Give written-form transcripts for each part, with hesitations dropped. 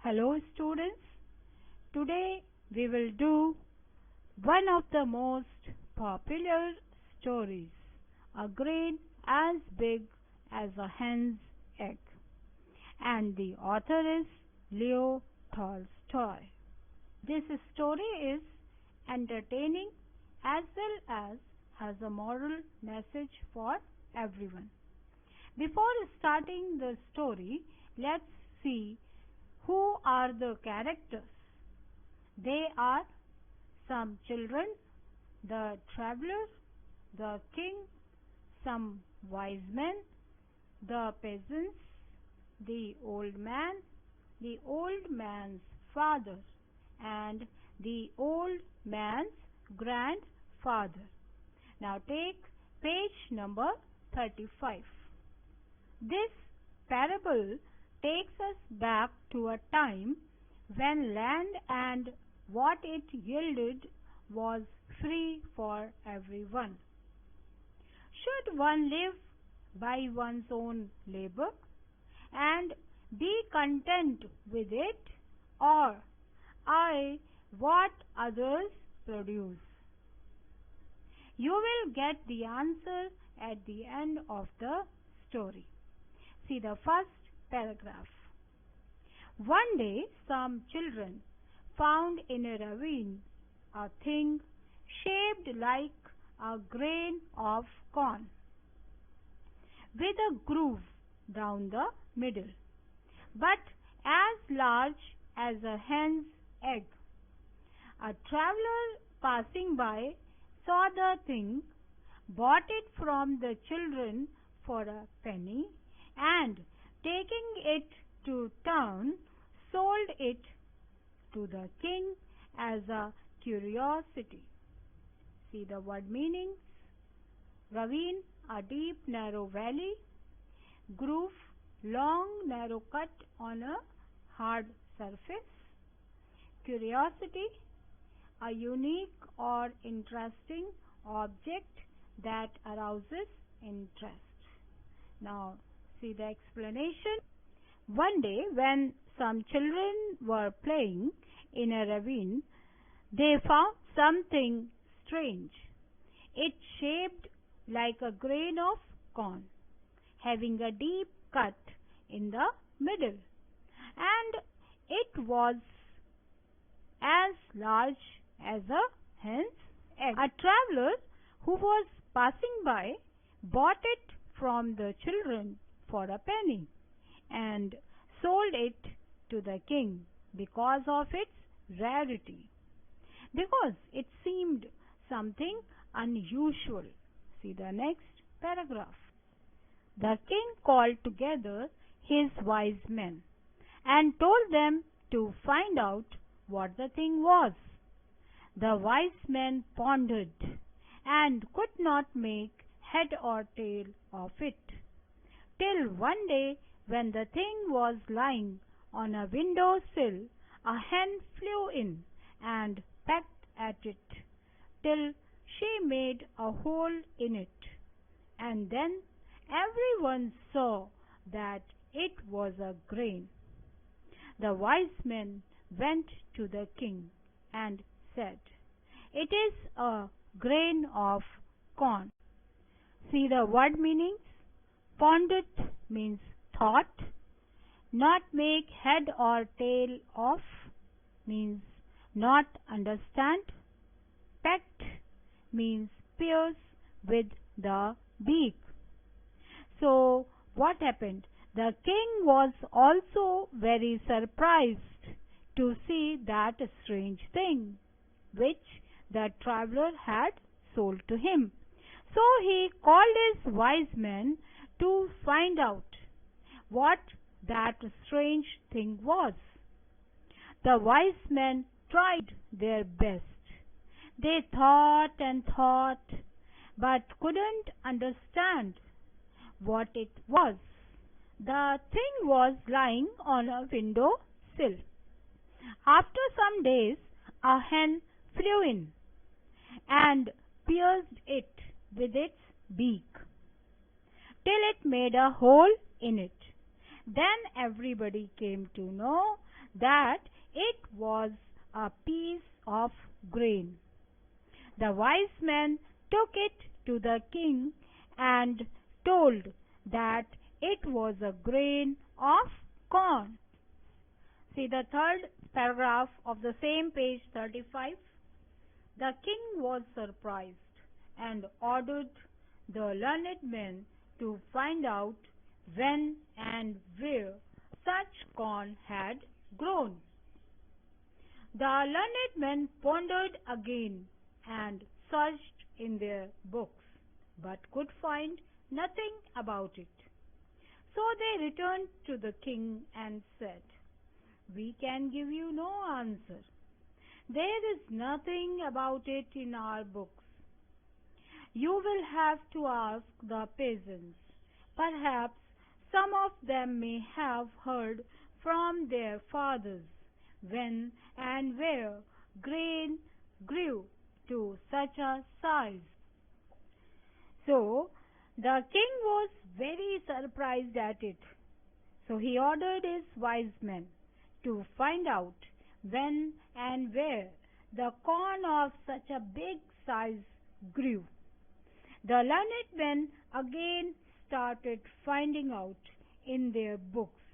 Hello students, today we will do one of the most popular stories, a grain as big as a hen's egg, and the author is Leo Tolstoy. This story is entertaining as well as has a moral message for everyone. Before starting the story, let's see who are the characters. They are some children, the traveler, the king, some wise men, the peasants, the old man, the old man's father, and the old man's grandfather. Now take page number 35. This parable takes us back to a time when land and what it yielded was free for everyone. Should one live by one's own labor and be content with it, or I what others produce? You will get the answer at the end of the story. See the first paragraph. One day some children found in a ravine a thing shaped like a grain of corn, with a groove down the middle, but as large as a hen's egg. A traveler passing by saw the thing, bought it from the children for a penny, and taking it to town, sold it to the king as a curiosity. See the word meanings. Ravine, a deep narrow valley. Groove, long narrow cut on a hard surface. Curiosity, a unique or interesting object that arouses interest. Now see the explanation. One day when some children were playing in a ravine, they found something strange. It shaped like a grain of corn, having a deep cut in the middle, and it was as large as a hen's egg. A traveler who was passing by bought it from the children for a penny and sold it to the king because of its rarity, because it seemed something unusual. See the next paragraph. The king called together his wise men and told them to find out what the thing was. The wise men pondered and could not make head or tail of it, till one day when the thing was lying on a window sill, a hen flew in and pecked at it till she made a hole in it, and then everyone saw that it was a grain. The wise men went to the king and said, "It is a grain of corn." See the word meanings. Pondered means thought. Not make head or tail of means not understand. Pecked means pierce with the beak. So what happened? The king was also very surprised to see that strange thing which the traveler had sold to him. So he called his wise men to find out what that strange thing was. The wise men tried their best. They thought and thought, but couldn't understand what it was. The thing was lying on a window sill. After some days, a hen flew in and pierced it with its beak till it made a hole in it. Then everybody came to know that it was a piece of grain. The wise men took it to the king and told that it was a grain of corn. See the third paragraph of the same page 35. The king was surprised and ordered the learned men to find out when and where such corn had grown. The learned men pondered again and searched in their books, but could find nothing about it. So they returned to the king and said, "We can give you no answer. There is nothing about it in our books. You will have to ask the peasants. Perhaps some of them may have heard from their fathers when and where grain grew to such a size." So the king was very surprised at it. So he ordered his wise men to find out when and where the corn of such a big size grew. The learned men again started finding out in their books,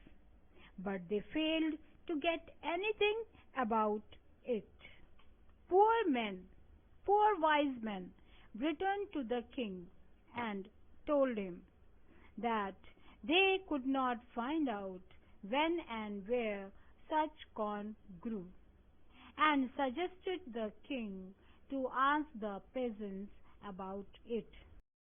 but they failed to get anything about it. Poor men, poor wise men, returned to the king and told him that they could not find out when and where such corn grew, and suggested the king to ask the peasants about it.